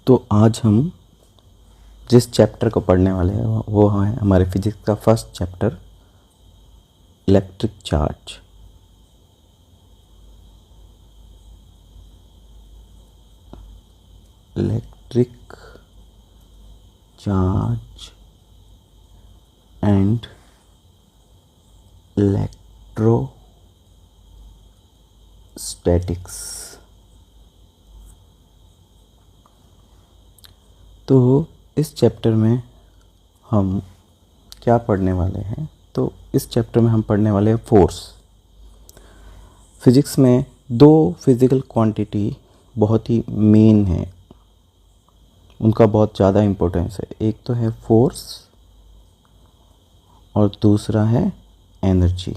तो आज हम जिस चैप्टर को पढ़ने वाले हैं वो है हमारे फिजिक्स का first chapter, electric charge. Electric charge and electrostatics. तो इस चैप्टर में हम क्या पढ़ने वाले हैं? तो इस चैप्टर में हम पढ़ने वाले हैं फोर्स। फिज़िक्स में दो फिज़िकल क्वांटिटी बहुत ही मेन है, उनका बहुत ज़्यादा इम्पोर्टेंस है। एक तो है फोर्स और दूसरा है एनर्जी।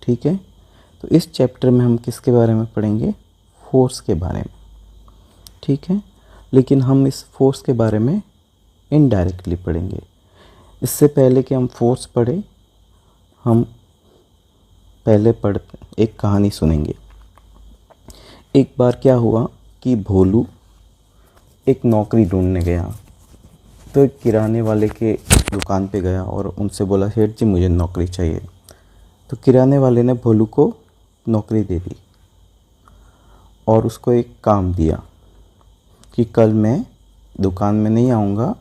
ठीक है, तो इस चैप्टर में हम किसके बारे में पढ़ेंगे? फोर्स के बारे में। ठीक है, लेकिन हम इस फोर्स के बारे में इनडायरेक्टली पढ़ेंगे। इससे पहले कि हम फोर्स पढ़ें, हम पहले एक कहानी सुनेंगे। एक बार क्या हुआ कि भोलू एक नौकरी ढूंढने गया। तो एक किराने वाले के दुकान पे गया और उनसे बोला, सेठ जी मुझे नौकरी चाहिए। तो किराने वाले ने भोलू को नौकरी दे दी और उसको एक काम दिया कि कल मैं दुकान में नहीं आऊँगा,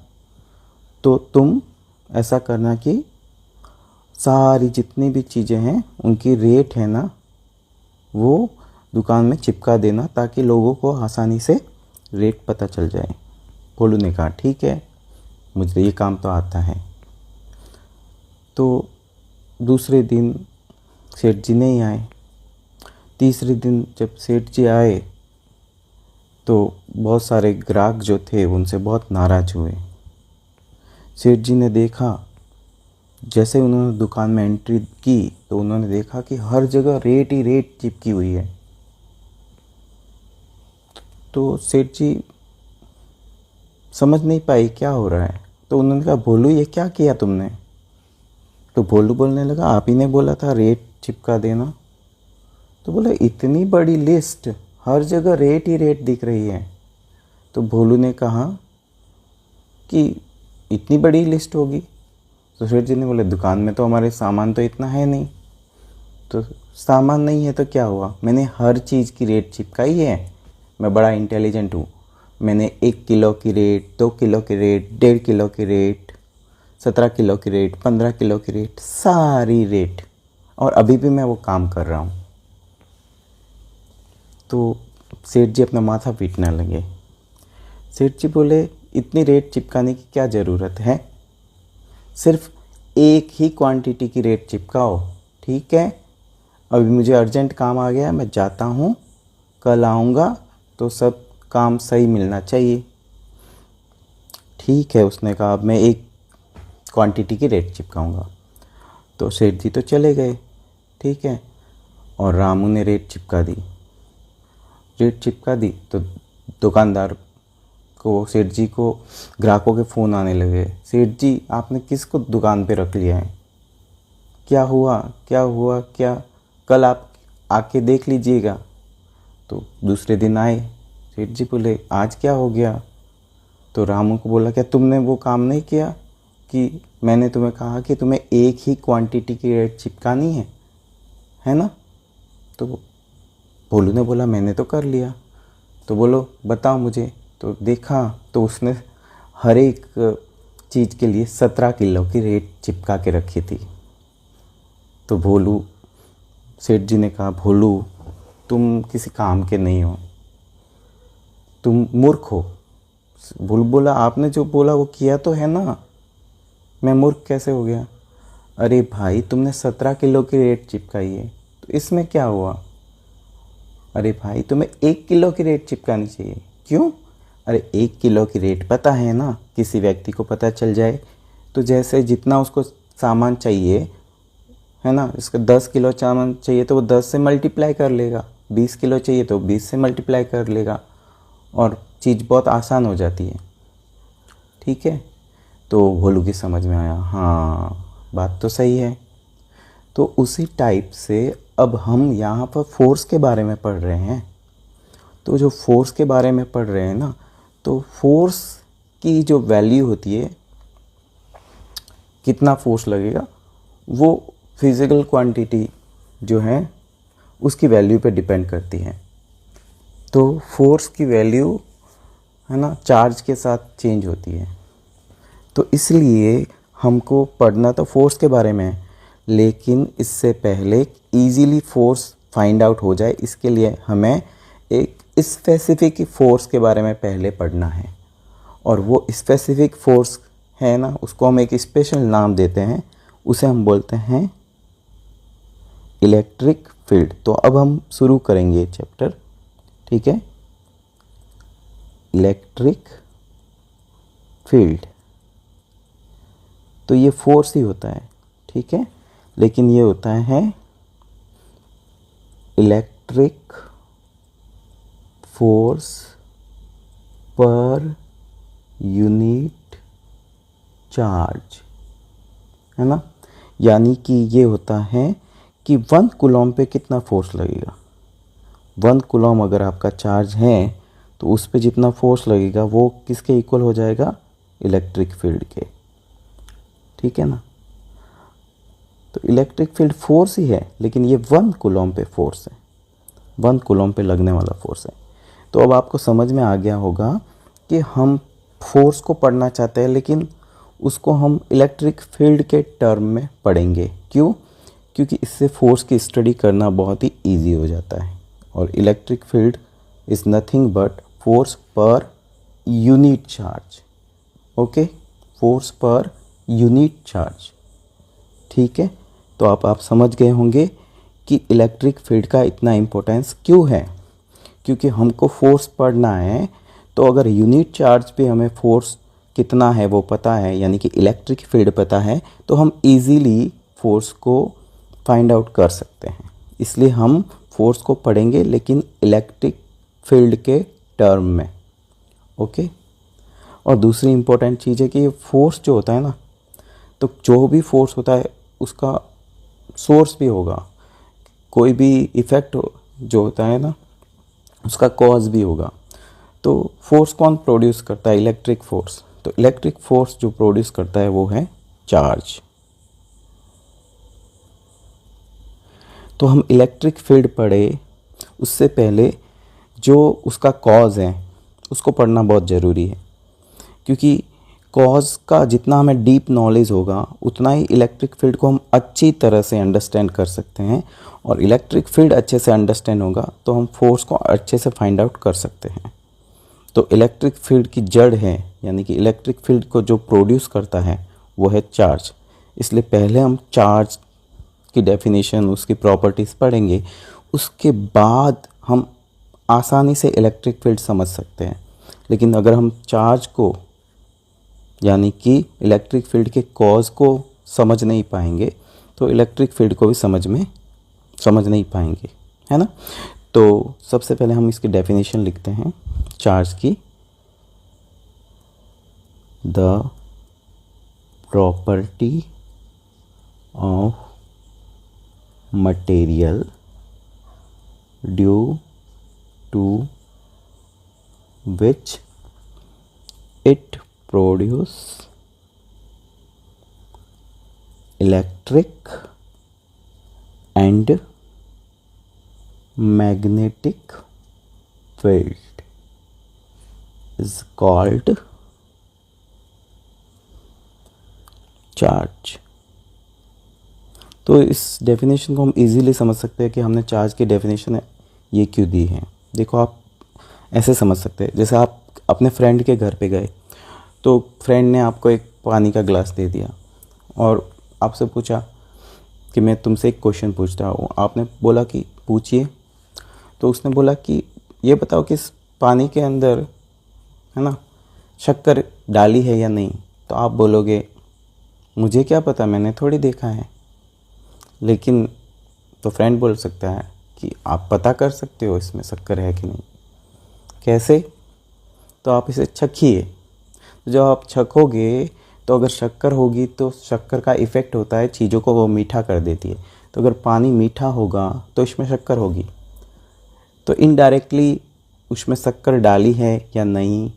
तो तुम ऐसा करना कि सारी जितनी भी चीज़ें हैं उनकी रेट है ना, वो दुकान में चिपका देना ताकि लोगों को आसानी से रेट पता चल जाए। भोलू ने कहा ठीक है, मुझे ये काम तो आता है। तो दूसरे दिन सेठ जी नहीं आए। तीसरे दिन जब सेठ जी आए तो बहुत सारे ग्राहक जो थे उनसे बहुत नाराज़ हुए। सेठ जी ने देखा, जैसे उन्होंने दुकान में एंट्री की तो उन्होंने देखा कि हर जगह रेट ही रेट चिपकी हुई है। तो सेठ जी समझ नहीं पाई क्या हो रहा है। तो उन्होंने कहा, भोलू ये क्या किया तुमने? तो भोलू बोलने लगा, आप ही ने बोला था रेट चिपका देना। तो बोला, इतनी बड़ी लिस्ट, हर जगह रेट ही रेट दिख रही है। तो भोलू ने कहा कि इतनी बड़ी लिस्ट होगी। तो सेठ जी ने बोले, दुकान में तो हमारे सामान तो इतना है नहीं। तो सामान नहीं है तो क्या हुआ, मैंने हर चीज़ की रेट चिपकाई है। मैं बड़ा इंटेलिजेंट हूँ। मैंने 1 किलो की रेट, 2 किलो की रेट, 1.5 किलो की रेट, 17 किलो की रेट, 15 किलो की रेट, सारी रेट, और अभी भी मैं वो काम कर रहा हूँ। तो सेठ जी अपना माथा पीटने लगे। सेठ जी बोले, इतनी रेट चिपकाने की क्या ज़रूरत है? सिर्फ एक ही क्वांटिटी की रेट चिपकाओ। ठीक है, अभी मुझे अर्जेंट काम आ गया, मैं जाता हूँ, कल आऊँगा तो सब काम सही मिलना चाहिए। ठीक है, उसने कहा, अब मैं एक क्वांटिटी की रेट चिपकाऊँगा। तो सेठ जी तो चले गए। ठीक है, और रामू ने रेट चिपका दी। रेट चिपका दी तो दुकानदार को, सेठ जी को ग्राहकों के फ़ोन आने लगे, सेठ जी आपने किसको दुकान पे रख लिया है? क्या हुआ क्या हुआ क्या? कल आप आके देख लीजिएगा। तो दूसरे दिन आए। सेठ जी बोले, आज क्या हो गया? तो रामू को बोला, क्या तुमने वो काम नहीं किया कि मैंने तुम्हें कहा कि तुम्हें एक ही क्वांटिटी की रेट चिपकानी है ना? तो भोलू ने बोला, मैंने तो कर लिया। तो बोलो बताओ मुझे। तो देखा तो उसने हर एक चीज़ के लिए 17 किलो की रेट चिपका के रखी थी। तो भोलू, सेठ जी ने कहा, भोलू तुम किसी काम के नहीं हो, तुम मूर्ख हो। भोलू बोला, आपने जो बोला वो किया तो है ना, मैं मूर्ख कैसे हो गया? अरे भाई, तुमने 17 किलो की रेट चिपकाई है तो इसमें क्या हुआ? अरे भाई, तुम्हें 1 किलो की रेट चिपकानी चाहिए। क्यों? अरे 1 किलो की रेट पता है ना, किसी व्यक्ति को पता चल जाए तो जैसे जितना उसको सामान चाहिए है ना, इसका 10 किलो सामान चाहिए तो वो 10 से मल्टीप्लाई कर लेगा, 20 किलो चाहिए तो 20 से मल्टीप्लाई कर लेगा और चीज़ बहुत आसान हो जाती है। ठीक है, तो भोलू की समझ में आया, हाँ बात तो सही है। तो उसी टाइप से अब हम यहाँ पर फोर्स के बारे में पढ़ रहे हैं। तो जो फोर्स के बारे में पढ़ रहे हैं ना, तो फोर्स की जो वैल्यू होती है, कितना फोर्स लगेगा, वो फिज़िकल क्वांटिटी जो है उसकी वैल्यू पे डिपेंड करती है। तो फोर्स की वैल्यू है ना चार्ज के साथ चेंज होती है। तो इसलिए हमको पढ़ना तो फोर्स के बारे में है, लेकिन इससे पहले इजीली फोर्स फाइंड आउट हो जाए, इसके लिए हमें एक स्पेसिफिक फोर्स के बारे में पहले पढ़ना है। और वो स्पेसिफिक फोर्स है ना, उसको हम एक स्पेशल नाम देते हैं, उसे हम बोलते हैं इलेक्ट्रिक फील्ड। तो अब हम शुरू करेंगे चैप्टर, ठीक है। इलेक्ट्रिक फील्ड, तो ये फोर्स ही होता है, ठीक है, लेकिन ये होता है electric force per unit charge, है ना। यानी कि ये होता है कि 1 कूलम पे कितना फोर्स लगेगा। 1 कूलम अगर आपका चार्ज है तो उस पे जितना फोर्स लगेगा वो किसके इक्वल हो जाएगा, इलेक्ट्रिक फील्ड के, ठीक है ना। तो इलेक्ट्रिक फील्ड फोर्स ही है, लेकिन ये 1 कूलम पे फोर्स है, 1 कूलम पे लगने वाला फोर्स है। तो अब आपको समझ में आ गया होगा कि हम फोर्स को पढ़ना चाहते हैं, लेकिन उसको हम इलेक्ट्रिक फील्ड के टर्म में पढ़ेंगे। क्यों? क्योंकि इससे फोर्स की स्टडी करना बहुत ही ईजी हो जाता है। और electric field is nothing but force per unit charge, okay, force per unit charge, ठीक है। तो आप समझ गए होंगे कि इलेक्ट्रिक फील्ड का इतना इम्पोर्टेंस क्यों है। क्योंकि हमको फोर्स पढ़ना है, तो अगर यूनिट चार्ज पे हमें फोर्स कितना है वो पता है, यानी कि इलेक्ट्रिक फील्ड पता है, तो हम इजीली फोर्स को फाइंड आउट कर सकते हैं। इसलिए हम फोर्स को पढ़ेंगे, लेकिन इलेक्ट्रिक फील्ड के टर्म में, ओके। और दूसरी इम्पोर्टेंट चीज़ है कि ये फोर्स जो होता है ना, तो जो भी फोर्स होता है उसका सोर्स भी होगा। कोई भी इफ़ेक्ट जो होता है ना, उसका कॉज भी होगा। तो फोर्स कौन प्रोड्यूस करता है? Electric force. तो इलेक्ट्रिक फोर्स जो प्रोड्यूस करता है वो है चार्ज। तो हम इलेक्ट्रिक फील्ड पढ़े उससे पहले जो उसका कॉज है उसको पढ़ना बहुत ज़रूरी है, क्योंकि कॉज का जितना हमें डीप नॉलेज होगा उतना ही इलेक्ट्रिक फील्ड को हम अच्छी तरह से अंडरस्टैंड कर सकते हैं। और इलेक्ट्रिक फील्ड अच्छे से अंडरस्टैंड होगा तो हम फोर्स को अच्छे से फाइंड आउट कर सकते हैं। तो इलेक्ट्रिक फील्ड की जड़ है, यानी कि इलेक्ट्रिक फील्ड को जो प्रोड्यूस करता है वो है चार्ज। इसलिए पहले हम चार्ज की डेफिनेशन, उसकी प्रॉपर्टीज़ पढ़ेंगे, उसके बाद हम आसानी से इलेक्ट्रिक फील्ड समझ सकते हैं। लेकिन अगर हम चार्ज को, यानी कि इलेक्ट्रिक फील्ड के कॉज को समझ नहीं पाएंगे तो इलेक्ट्रिक फील्ड को भी समझ नहीं पाएंगे, है ना। तो सबसे पहले हम इसकी डेफिनेशन लिखते हैं चार्ज की। The property of material due to which it produce electric and magnetic field is called charge। तो इस डेफिनेशन को हम इजीली समझ सकते हैं कि हमने चार्ज की डेफिनेशन ये क्यों दी है। देखो, आप ऐसे समझ सकते हैं, जैसे आप अपने फ्रेंड के घर पे गए तो फ्रेंड ने आपको एक पानी का गिलास दे दिया और आपसे पूछा कि मैं तुमसे एक क्वेश्चन पूछता हूँ। आपने बोला कि पूछिए। तो उसने बोला कि ये बताओ कि इस पानी के अंदर, है ना, शक्कर डाली है या नहीं। तो आप बोलोगे मुझे क्या पता, मैंने थोड़ी देखा है। लेकिन तो फ्रेंड बोल सकता है कि आप पता कर सकते हो इसमें शक्कर है कि नहीं। कैसे? तो आप इसे चखिए। जब आप चखोगे तो अगर शक्कर होगी तो शक्कर का इफ़ेक्ट होता है, चीज़ों को वो मीठा कर देती है। तो अगर पानी मीठा होगा तो इसमें शक्कर होगी। तो इनडायरेक्टली उसमें शक्कर डाली है या नहीं,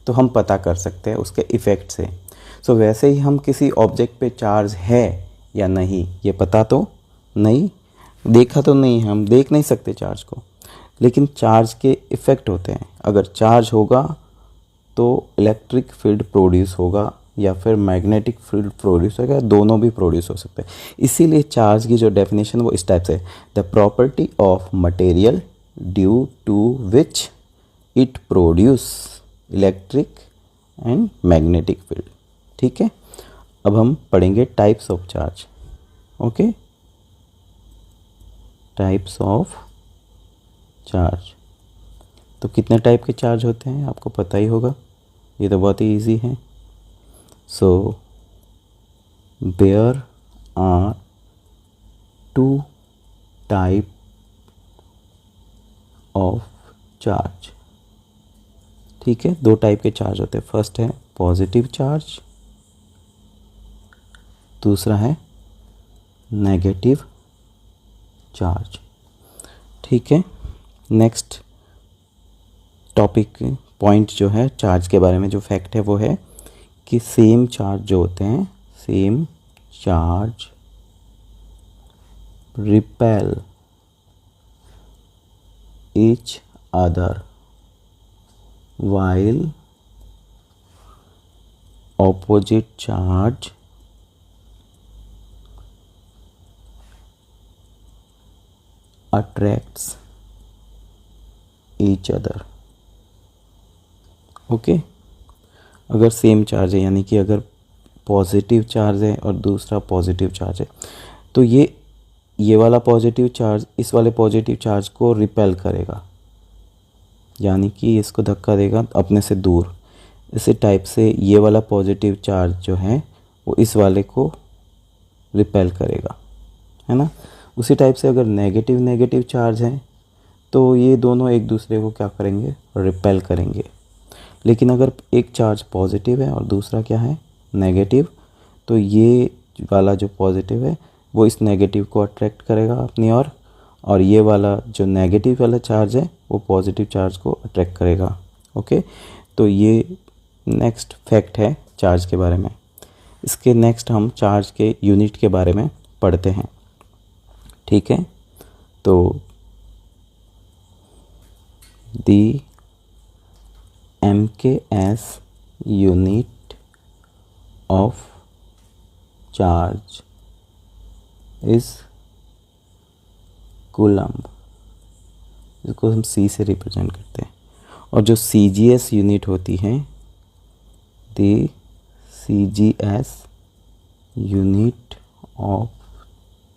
तो हम पता कर सकते हैं उसके इफ़ेक्ट से। सो वैसे ही हम किसी ऑब्जेक्ट पे चार्ज है या नहीं ये पता तो नहीं, देखा तो नहीं, हम देख नहीं सकते चार्ज को, लेकिन चार्ज के इफ़ेक्ट होते हैं। अगर चार्ज होगा तो इलेक्ट्रिक फील्ड प्रोड्यूस होगा या फिर मैग्नेटिक फील्ड प्रोड्यूस होगा, दोनों भी प्रोड्यूस हो सकते हैं। इसीलिए चार्ज की जो डेफिनेशन वो इस टाइप से, the property of material due to which it produce electric and magnetic field. ठीक है, अब हम पढ़ेंगे types of charge. Okay, types of charge. तो कितने टाइप के चार्ज होते हैं आपको पता ही होगा, ये तो बहुत ही इजी है। So there are two type of charge. ठीक है, दो टाइप के चार्ज होते हैं। फर्स्ट है पॉजिटिव चार्ज, दूसरा है नेगेटिव चार्ज। ठीक है, नेक्स्ट टॉपिक पॉइंट जो है चार्ज के बारे में, जो फैक्ट है वो है कि सेम चार्ज जो होते हैं, same charge repel each other while opposite charge attracts each other। Okay, अगर सेम चार्ज है, यानी कि अगर पॉजिटिव चार्ज है और दूसरा पॉजिटिव चार्ज है, तो ये वाला पॉजिटिव चार्ज इस वाले पॉजिटिव चार्ज को रिपेल करेगा, यानी कि इसको धक्का देगा अपने से दूर। इसी टाइप से ये वाला पॉजिटिव चार्ज जो है वो इस वाले को रिपेल करेगा, है ना। उसी टाइप से अगर नेगेटिव चार्ज है तो ये दोनों एक दूसरे को क्या करेंगे, रिपेल करेंगे। लेकिन अगर एक चार्ज पॉजिटिव है और दूसरा क्या है, नेगेटिव, तो ये वाला जो पॉजिटिव है वो इस नेगेटिव को अट्रैक्ट करेगा अपनी ओर, और ये वाला जो नेगेटिव वाला चार्ज है वो पॉजिटिव चार्ज को अट्रैक्ट करेगा। ओके, तो ये नेक्स्ट फैक्ट है चार्ज के बारे में। इसके नेक्स्ट हम चार्ज के यूनिट के बारे में पढ़ते हैं। ठीक है, तो दी MKS unit of charge is coulomb, जिसको हम C से रिप्रेजेंट करते हैं। और जो CGS यूनिट होती है, दी CGS unit of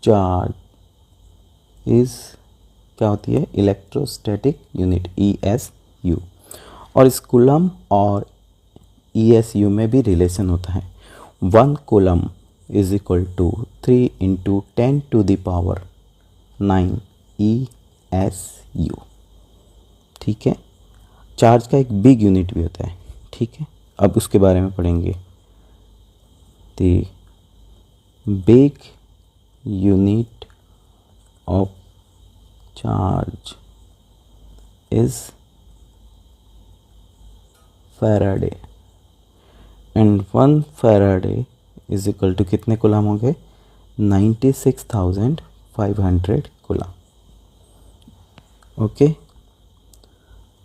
charge is क्या होती है, इलेक्ट्रोस्टैटिक यूनिट, ESU। और इस कूलम्ब और ESU में भी रिलेशन होता है। 1 coulomb is equal to 3 × 10⁹ ESU। ठीक है, चार्ज का एक बिग यूनिट भी होता है। ठीक है, अब उसके बारे में पढ़ेंगे। The big unit of charge is Faraday, and 1 Faraday is equal to कितने कूलम्ब होंगे, 96,500 कूलम्ब। ओके,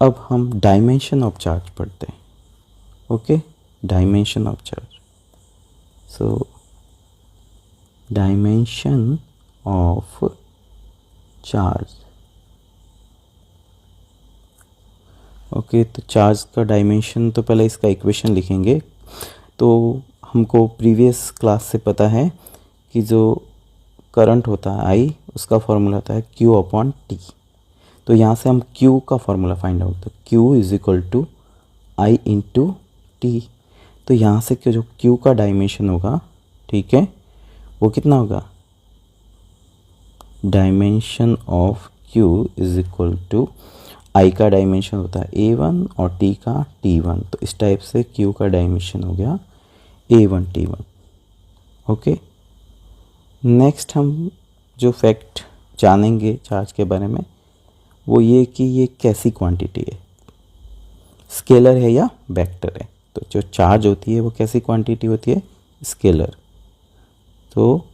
अब हम डायमेंशन ऑफ चार्ज पढ़ते हैं। Okay, dimension of charge. So dimension of charge. Okay, तो चार्ज का डायमेंशन, तो पहले इसका इक्वेशन लिखेंगे। तो हमको प्रीवियस क्लास से पता है कि जो करंट होता है I, उसका फॉर्मूला होता है Q/T। तो यहाँ से हम Q का फॉर्मूला फाइंड आउट, तो Q is equal to I × T। तो यहाँ से जो Q का डायमेंशन होगा, ठीक है, वो कितना होगा, dimension of Q is equal to I का डायमेंशन होता है A1 और T का T1। तो इस टाइप से Q का डायमेंशन हो गया A1 T1। ओके, नेक्स्ट हम जो फैक्ट जानेंगे चार्ज के बारे में वो ये कि ये कैसी क्वांटिटी है, स्केलर है या वेक्टर है। तो जो चार्ज होती है वो कैसी क्वांटिटी होती है, स्केलर। तो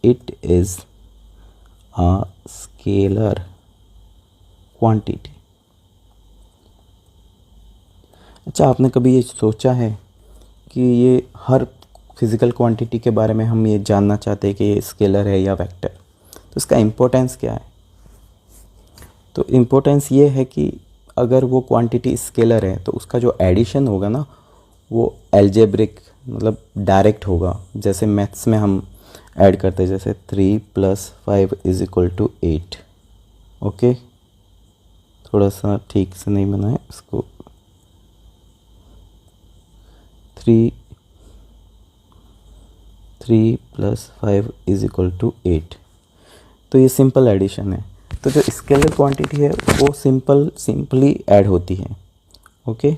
it is a scalar quantity. अच्छा, आपने कभी ये सोचा है कि ये हर फिज़िकल क्वांटिटी के बारे में हम ये जानना चाहते हैं कि ये स्केलर है या वेक्टर, तो इसका इम्पोर्टेंस क्या है? तो इम्पोर्टेंस ये है कि अगर वो क्वांटिटी स्केलर है तो उसका जो एडिशन होगा ना वो एल्जेब्रिक मतलब डायरेक्ट होगा। जैसे मैथ्स में हम ऐड करते हैं, जैसे 3 + 5 = 8। ओके, थोड़ा सा ठीक से नहीं बना है इसको। 3 + 5 = 8। तो ये सिंपल एडिशन है। तो जो स्केलर क्वांटिटी है वो सिंपली ऐड होती है। ओके,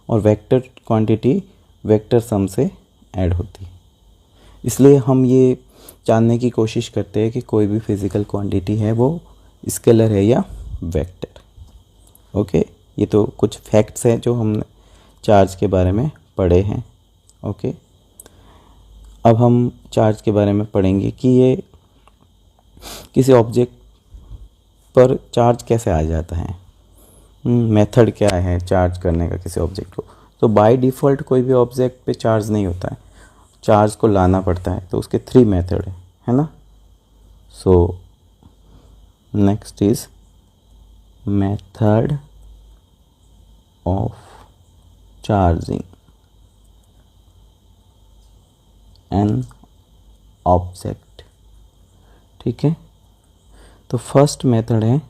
और वेक्टर क्वांटिटी वेक्टर सम से ऐड होती है। इसलिए हम ये जानने की कोशिश करते हैं कि कोई भी फिज़िकल क्वांटिटी है वो स्केलर है या वेक्टर। ओके, ये तो कुछ फैक्ट्स हैं जो हमने चार्ज के बारे में पढ़े हैं। ओके, अब हम चार्ज के बारे में पढ़ेंगे कि ये किसी ऑब्जेक्ट पर चार्ज कैसे आ जाता है, मेथड क्या है चार्ज करने का किसी ऑब्जेक्ट को। तो बाय डिफ़ॉल्ट कोई भी ऑब्जेक्ट पे चार्ज नहीं होता है, चार्ज को लाना पड़ता है। तो उसके 3 मेथड है ना। So next is method of charging an object. ठीक है, तो फर्स्ट मेथड है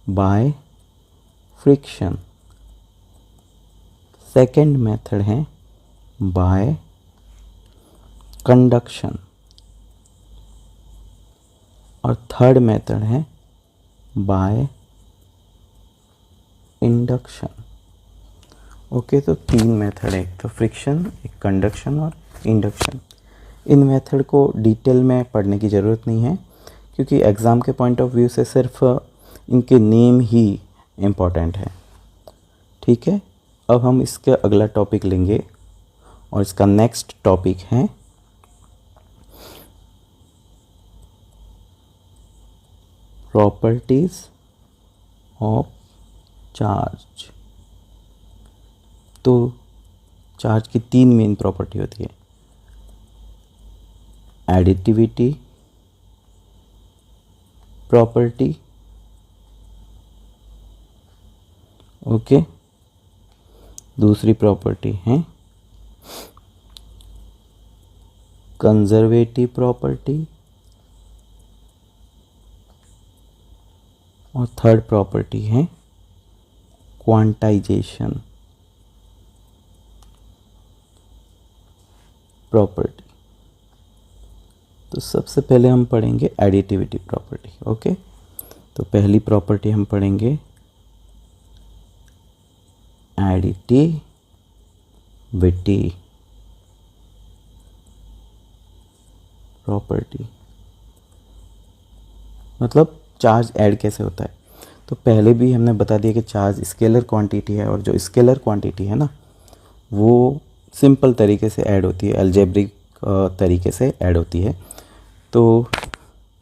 बाय फ्रिक्शन, सेकेंड मेथड है बाय कंडक्शन और थर्ड मेथड है बाय इंडक्शन। ओके, तो 3 मेथड है, एक तो फ्रिक्शन, एक कंडक्शन और इंडक्शन। इन मेथड को डिटेल में पढ़ने की ज़रूरत नहीं है क्योंकि एग्ज़ाम के पॉइंट ऑफ व्यू से सिर्फ इनके नेम ही इम्पॉर्टेंट है। ठीक है, अब हम इसका अगला टॉपिक लेंगे और इसका नेक्स्ट टॉपिक है प्रॉपर्टीज ऑफ चार्ज। तो चार्ज की 3 मेन प्रॉपर्टी होती है, एडिटिविटी प्रॉपर्टी, ओके, दूसरी प्रॉपर्टी है कंजर्वेटिव प्रॉपर्टी और थर्ड प्रॉपर्टी है क्वांटाइजेशन प्रॉपर्टी। तो सबसे पहले हम पढ़ेंगे एडिटिविटी प्रॉपर्टी। ओके, तो पहली प्रॉपर्टी हम पढ़ेंगे एडिटिविटी। प्रॉपर्टी मतलब चार्ज ऐड कैसे होता है। तो पहले भी हमने बता दिया कि चार्ज स्केलर क्वांटिटी है और जो स्केलर क्वांटिटी है ना वो सिंपल तरीके से ऐड होती है, अलजेब्रिक तरीके से ऐड होती है। तो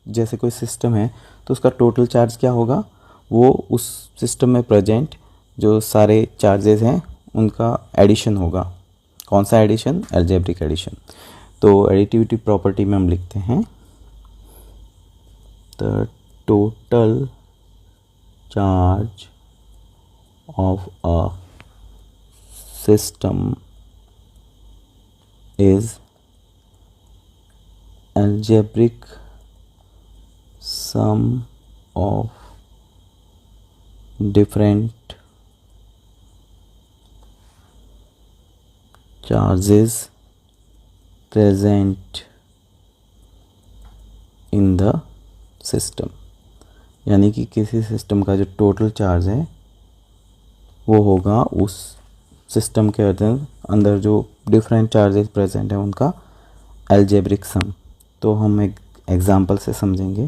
जैसे कोई सिस्टम है तो उसका टोटल चार्ज क्या होगा, वो उस सिस्टम में प्रेजेंट जो सारे चार्जेस हैं उनका एडिशन होगा। कौन सा एडिशन, अलजेब्रिक एडिशन। तो एडिटिविटी प्रॉपर्टी में हम लिखते हैं the total charge of a system is algebraic sum of different charges present in the system। यानी कि किसी सिस्टम का जो टोटल चार्ज है वो होगा उस सिस्टम के अंदर जो डिफरेंट चार्जेस प्रेजेंट हैं उनका अलजेब्रिक सम। तो हम एक एग्जांपल से समझेंगे।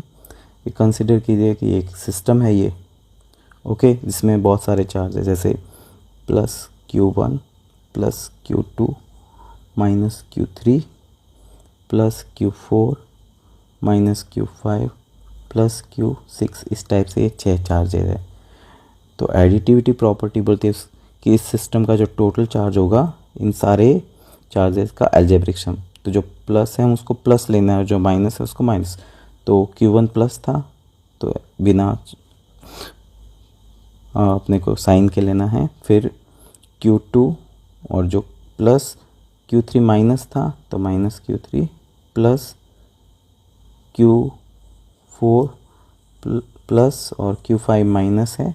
ये कंसिडर कीजिए कि एक सिस्टम है ये, ओके, जिसमें बहुत सारे चार्ज है, जैसे plus Q1 plus Q2 minus Q3 plus Q4 minus Q5 plus Q6, इस टाइप से ये 6 चार्जेज है। तो एडिटिविटी प्रॉपर्टी बोलती है कि इस सिस्टम का जो टोटल चार्ज होगा इन सारे चार्जेस का अलजेब्रिक सम। तो जो प्लस है उसको प्लस लेना है और जो माइनस है उसको माइनस। तो Q1 प्लस था तो बिना अपने को साइन के लेना है, फिर Q2 और जो प्लस Q3 माइनस था तो minus Q3 plus Q4 plus और Q5 माइनस है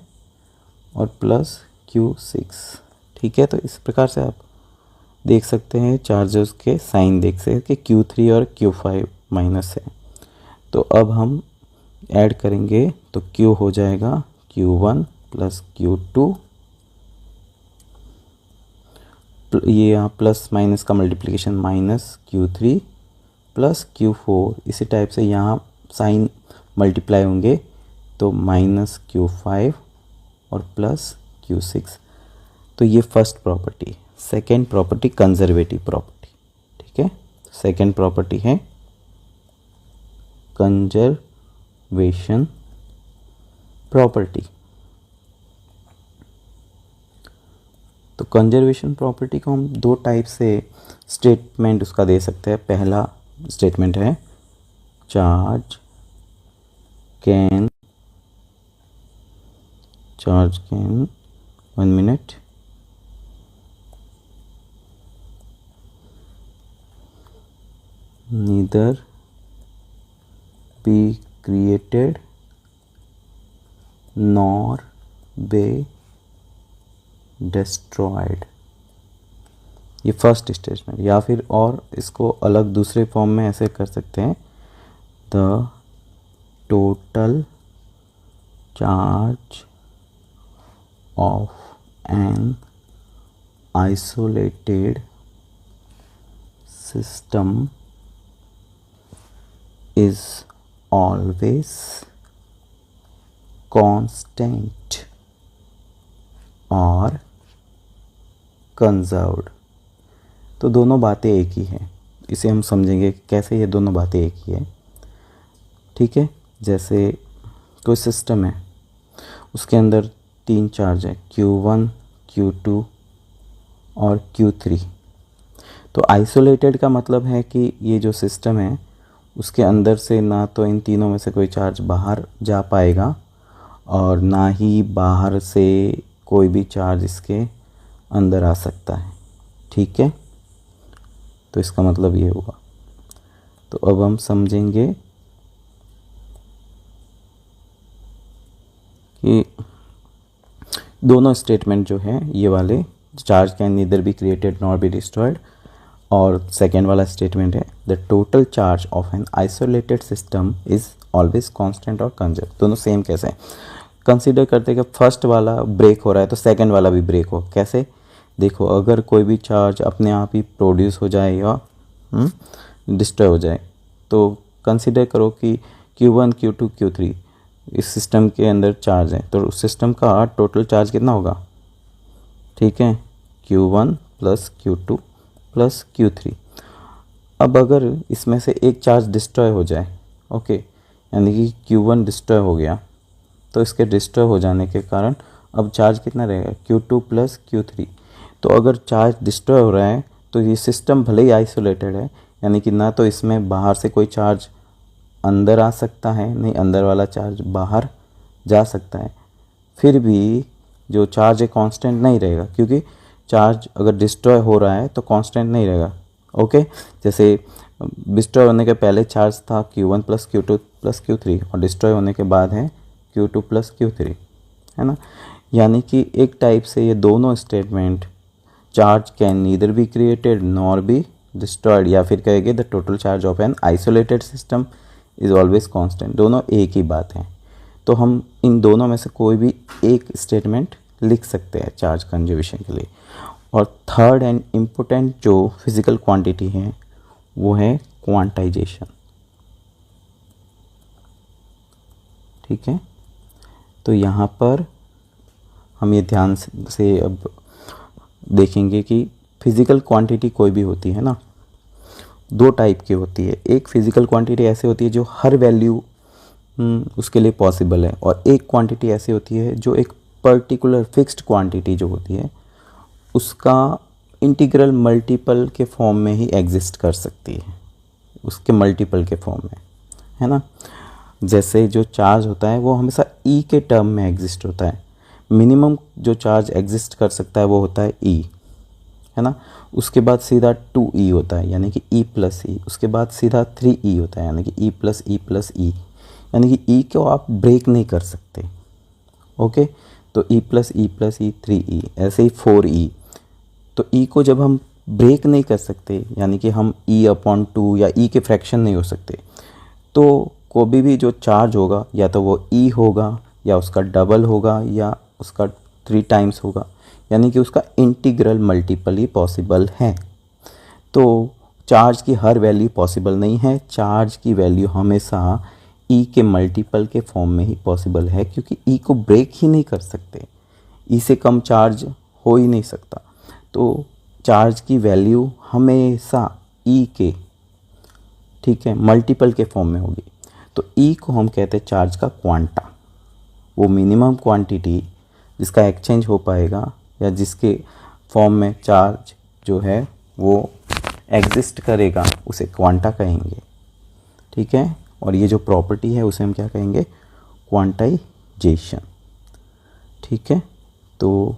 और प्लस Q6। ठीक है, तो इस प्रकार से आप देख सकते हैं चार्जेस के साइन देख सकते हैं कि Q3 और Q5 माइनस है। तो अब हम ऐड करेंगे तो Q हो जाएगा Q1 प्लस Q2, ये यहाँ प्लस माइनस का multiplication minus Q3 plus Q4, इसी टाइप से यहाँ साइन मल्टीप्लाई होंगे तो माइनस Q5 और प्लस Q6। तो ये first property. Second property conservative property. ठीक है, सेकेंड प्रॉपर्टी है कंजर्वेशन प्रॉपर्टी। तो कंजर्वेशन प्रॉपर्टी को हम दो टाइप से स्टेटमेंट उसका दे सकते हैं। पहला स्टेटमेंट है charge can 1 minute neither be created nor be destroyed। ये फर्स्ट स्टेटमेंट। या फिर और इसको अलग दूसरे फॉर्म में ऐसे कर सकते हैं, the total charge of an isolated system is always constant और conserved। तो दोनों बातें एक ही हैं। इसे हम समझेंगे कैसे ये दोनों बातें एक ही है। ठीक है, जैसे कोई सिस्टम है, उसके अंदर 3 चार्ज है, Q1 Q2 और Q3। तो आइसोलेटेड का मतलब है कि ये जो सिस्टम है उसके अंदर से ना तो इन तीनों में से कोई चार्ज बाहर जा पाएगा और ना ही बाहर से कोई भी चार्ज इसके अंदर आ सकता है। ठीक है, तो इसका मतलब ये हुआ। तो अब हम समझेंगे कि दोनों स्टेटमेंट जो है ये वाले, charge can neither be created nor be destroyed, और सेकेंड वाला स्टेटमेंट है the total charge of an isolated system is always constant और कंजर्व। दोनों सेम कैसे कंसीडर करते हैं कि फर्स्ट वाला ब्रेक हो रहा है तो सेकेंड वाला भी ब्रेक हो। कैसे, देखो, अगर कोई भी चार्ज अपने आप ही प्रोड्यूस हो जाए या डिस्ट्रॉय हो जाए तो कंसीडर करो कि Q1 Q2 Q3 इस सिस्टम के अंदर चार्ज है, तो उस सिस्टम का टोटल चार्ज कितना होगा? ठीक है, Q1 plus Q2 plus Q3। अब अगर इसमें से एक चार्ज डिस्ट्रॉय हो जाए, ओके, यानी कि Q1 डिस्ट्रॉय हो गया, तो इसके डिस्ट्रॉय हो जाने के कारण अब चार्ज कितना रहेगा? Q2 plus Q3। तो अगर चार्ज डिस्ट्रॉय हो रहा है तो ये सिस्टम भले ही आइसोलेटेड है, यानी कि ना तो इसमें बाहर से कोई चार्ज अंदर आ सकता है, नहीं अंदर वाला चार्ज बाहर जा सकता है, फिर भी जो चार्ज है कांस्टेंट नहीं रहेगा, क्योंकि चार्ज अगर डिस्ट्रॉय हो रहा है तो कांस्टेंट नहीं रहेगा। ओके, जैसे डिस्ट्रॉय होने के पहले चार्ज था Q1 plus Q2 plus Q3 और डिस्ट्रॉय होने के बाद है Q2 प्लस Q3, है ना। यानी कि एक टाइप से ये दोनों statement charge can neither be created nor be destroyed, या फिर कहेंगे the total charge of an isolated system is always constant, दोनों एक ही बात है। तो हम इन दोनों में से कोई भी एक स्टेटमेंट लिख सकते हैं चार्ज कंजर्वेशन के लिए। और थर्ड एंड इम्पोर्टेंट जो फिज़िकल क्वांटिटी है वो है क्वांटाइजेशन। ठीक है। तो यहाँ पर हम ये ध्यान से अब देखेंगे कि फिज़िकल क्वांटिटी कोई भी होती है ना, दो टाइप की होती है। एक फिज़िकल क्वांटिटी ऐसी होती है जो हर वैल्यू उसके लिए पॉसिबल है, और एक क्वांटिटी ऐसी होती है जो एक पर्टिकुलर फिक्स्ड क्वांटिटी जो होती है उसका इंटीग्रल मल्टीपल के फॉर्म में ही एग्जिस्ट कर सकती है, उसके मल्टीपल के फॉर्म में, है ना। जैसे जो चार्ज होता है वो हमेशा ई के टर्म में एग्जिस्ट होता है। मिनिमम जो चार्ज एग्जिस्ट कर सकता है वो होता है ई, है ना। उसके बाद सीधा 2e होता है यानी कि e प्लस ई। उसके बाद सीधा 3e होता है यानी कि e प्लस ई प्लस ई, यानी कि e को आप ब्रेक नहीं कर सकते। ओके, तो e प्लस ई प्लस ई 3e, ऐसे ही 4e। तो e को जब हम ब्रेक नहीं कर सकते यानी कि हम e/2 या e के फ्रैक्शन नहीं हो सकते, तो कोई भी जो चार्ज होगा या तो वो e होगा या उसका डबल होगा या उसका 3 टाइम्स होगा, यानी कि उसका इंटीग्रल मल्टीपल ही पॉसिबल है। तो चार्ज की हर वैल्यू पॉसिबल नहीं है, चार्ज की वैल्यू हमेशा ई के मल्टीपल के फॉर्म में ही पॉसिबल है, क्योंकि ई को ब्रेक ही नहीं कर सकते, ई से कम चार्ज हो ही नहीं सकता। तो चार्ज की वैल्यू हमेशा ई के, ठीक है, मल्टीपल के फॉर्म में होगी। तो ई को हम कहते हैं चार्ज का क्वांटा, वो मिनिमम क्वांटिटी जिसका एक्सचेंज हो पाएगा या जिसके फॉर्म में चार्ज जो है वो एग्जिस्ट करेगा, उसे क्वांटा कहेंगे, ठीक है। और ये जो प्रॉपर्टी है उसे हम क्या कहेंगे, क्वांटाइजेशन, ठीक है। तो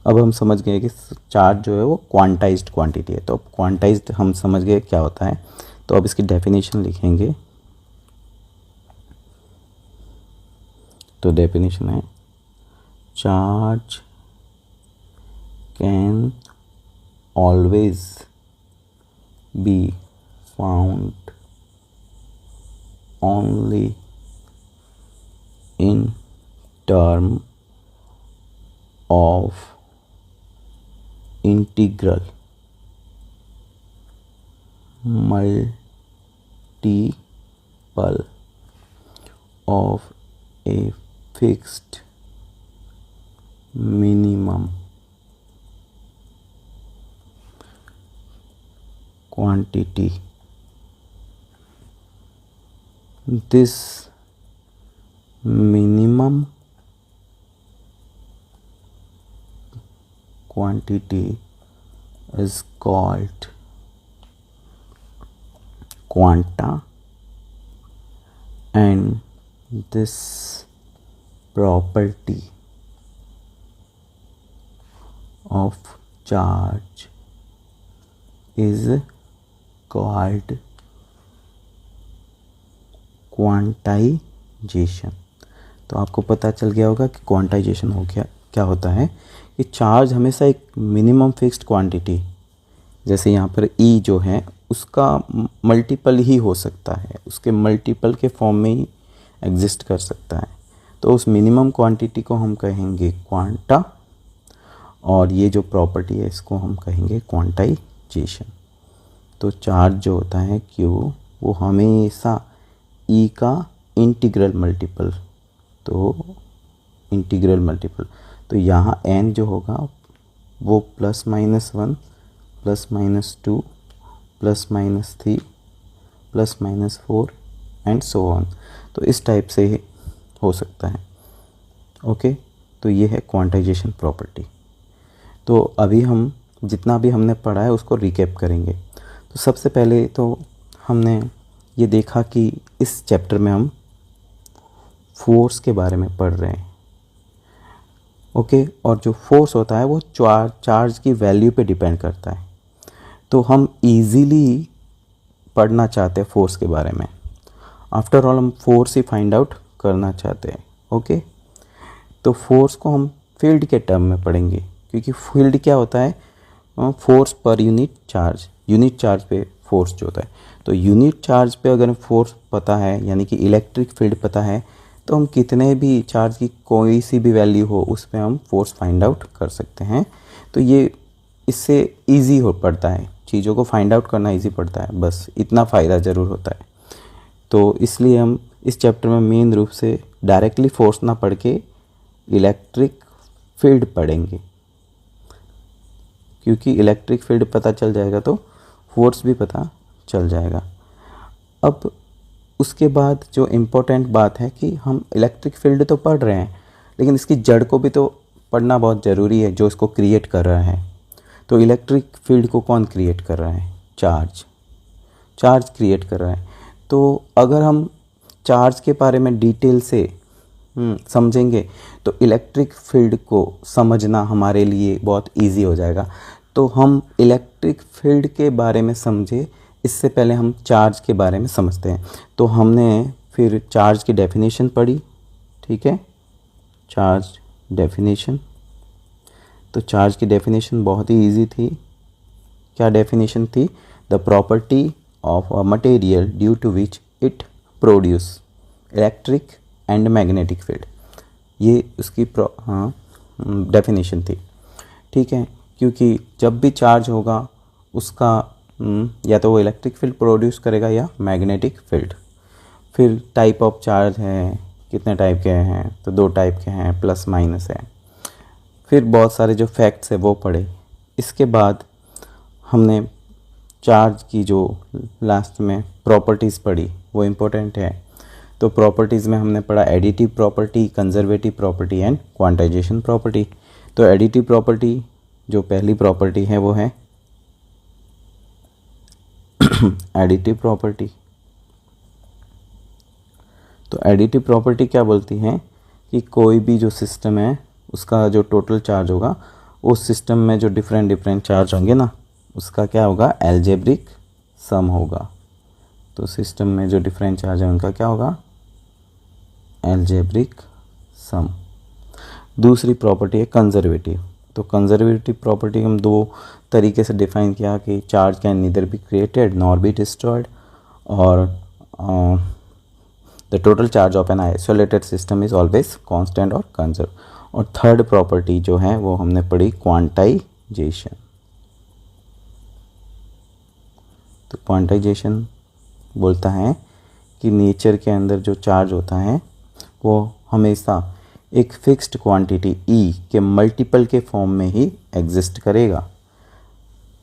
अब हम समझ गए कि चार्ज जो है वो क्वांटाइज्ड क्वांटिटी है। तो अब क्वांटाइज्ड हम समझ गए क्या होता है, तो अब इसकी डेफिनेशन लिखेंगे। तो डेफिनेशन है, charge can always be found only in term of integral multiple of a fixed minimum quantity. This minimum quantity is called quanta, and this property of charge is called quantization. तो आपको पता चल गया होगा कि quantization हो गया क्या होता है, कि चार्ज हमेशा एक मिनिमम फिक्स्ड क्वांटिटी, जैसे यहाँ पर ई जो है उसका मल्टीपल ही हो सकता है, उसके मल्टीपल के फॉर्म में ही एग्जिस्ट कर सकता है। तो उस मिनिमम क्वांटिटी को हम कहेंगे क्वांटा, और ये जो प्रॉपर्टी है इसको हम कहेंगे क्वांटाइजेशन। तो चार्ज जो होता है क्यू, वो हमेशा ई का इंटीग्रल मल्टीपल, तो इंटीग्रल मल्टीपल, तो यहाँ एन जो होगा वो +-1 +-2 +-3 +-4 एंड सो ऑन। तो इस टाइप से हो सकता है। ओके, तो ये है क्वांटाइजेशन प्रॉपर्टी। तो अभी हम जितना भी हमने पढ़ा है उसको रिकैप करेंगे। तो सबसे पहले तो हमने ये देखा कि इस चैप्टर में हम फोर्स के बारे में पढ़ रहे हैं। ओके, और जो फोर्स होता है वो चार्ज की वैल्यू पे डिपेंड करता है। तो हम इजीली पढ़ना चाहते हैं फोर्स के बारे में। आफ्टर ऑल हम फोर्स ही फाइंड आउट करना चाहते हैं। ओके, तो फोर्स को हम फील्ड के टर्म में पढ़ेंगे, क्योंकि फील्ड क्या होता है, फोर्स पर यूनिट चार्ज पे फोर्स जो होता है। तो यूनिट चार्ज पे अगर फोर्स पता है, यानी कि इलेक्ट्रिक फील्ड पता है, तो हम कितने भी चार्ज की कोई सी भी वैल्यू हो उस पर हम फोर्स फाइंड आउट कर सकते हैं। तो ये इससे इजी हो पड़ता है, चीज़ों को फाइंड आउट करना इजी पड़ता है, बस इतना फ़ायदा ज़रूर होता है। तो इसलिए हम इस चैप्टर में मेन रूप से डायरेक्टली फोर्स ना पढ़ के इलेक्ट्रिक फील्ड पढ़ेंगे, क्योंकि इलेक्ट्रिक फील्ड पता चल जाएगा तो फोर्स भी पता चल जाएगा। अब उसके बाद जो इम्पोर्टेंट बात है कि हम इलेक्ट्रिक फील्ड तो पढ़ रहे हैं, लेकिन इसकी जड़ को भी तो पढ़ना बहुत ज़रूरी है, जो इसको क्रिएट कर रहा है। तो इलेक्ट्रिक फील्ड को कौन क्रिएट कर रहा है? चार्ज क्रिएट कर रहा है। तो अगर हम चार्ज के बारे में डिटेल से समझेंगे तो इलेक्ट्रिक फील्ड को समझना हमारे लिए बहुत इजी हो जाएगा। तो हम इलेक्ट्रिक फील्ड के बारे में समझे इससे पहले हम चार्ज के बारे में समझते हैं। तो हमने फिर चार्ज की डेफिनेशन पढ़ी, ठीक है, चार्ज डेफिनेशन। तो चार्ज की डेफिनेशन बहुत ही इजी थी। क्या डेफिनेशन थी? The property of a material due to which it produce electric and magnetic field, ये उसकी डेफिनेशन थी, ठीक है। क्योंकि जब भी चार्ज होगा उसका या तो वो इलेक्ट्रिक फील्ड प्रोड्यूस करेगा या मैग्नेटिक फील्ड। फिर टाइप ऑफ चार्ज है, कितने टाइप के हैं? तो 2 टाइप के हैं, प्लस माइनस है। फिर बहुत सारे जो फैक्ट्स है वो पढ़े। इसके बाद हमने चार्ज की जो लास्ट में प्रॉपर्टीज़ पढ़ी, वो इम्पोर्टेंट है। तो प्रॉपर्टीज़ में हमने पढ़ा additive property, conservative property and quantization property. तो एडिटिव प्रॉपर्टी जो पहली प्रॉपर्टी है वो है एडिटिव प्रॉपर्टी। तो एडिटिव प्रॉपर्टी क्या बोलती है कि कोई भी जो सिस्टम है उसका जो टोटल चार्ज होगा, उस सिस्टम में जो डिफरेंट चार्ज होंगे ना, उसका क्या होगा? एल्जेब्रिक सम होगा। तो सिस्टम में जो डिफरेंट चार्ज है उनका क्या होगा? Algebraic sum. दूसरी प्रॉपर्टी है कंजर्वेटिव। तो कंजर्वेटिव प्रॉपर्टी हम 2 तरीके से डिफाइन किया कि charge can neither be created nor be destroyed, और the total charge of an isolated system is always constant और कंजर्व। और थर्ड प्रॉपर्टी जो है वो हमने पढ़ी क्वांटाइजेशन। तो क्वांटाइजेशन बोलता है कि नेचर के अंदर जो चार्ज होता है वो हमेशा एक फिक्स्ड क्वांटिटी E के मल्टीपल के फॉर्म में ही एग्जिस्ट करेगा।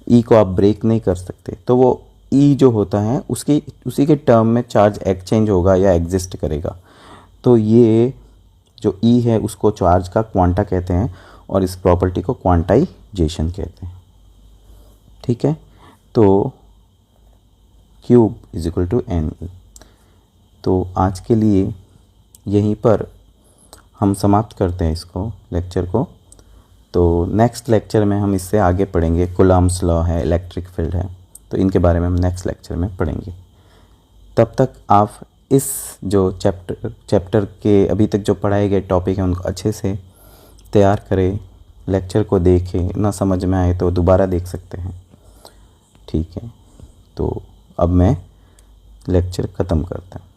E को आप ब्रेक नहीं कर सकते। तो वो E जो होता है उसी के टर्म में चार्ज एक्सचेंज होगा या एग्जिस्ट करेगा। तो ये जो E है उसको चार्ज का क्वांटा कहते हैं और इस प्रॉपर्टी को क्वांटाइजेशन कहते हैं, ठीक है। तो cube is equal to N. तो आज के लिए यहीं पर हम समाप्त करते हैं इसको, लेक्चर को। तो नेक्स्ट लेक्चर में हम इससे आगे पढ़ेंगे। कूलम्ब्स लॉ है, इलेक्ट्रिक फील्ड है, तो इनके बारे में हम नेक्स्ट लेक्चर में पढ़ेंगे। तब तक आप इस जो चैप्टर के अभी तक जो पढ़ाए गए टॉपिक हैं उनको अच्छे से तैयार करें, लेक्चर को देखें। ना समझ में आए तो दोबारा देख सकते हैं, ठीक है। तो अब मैं लेक्चर ख़त्म करता हूँ।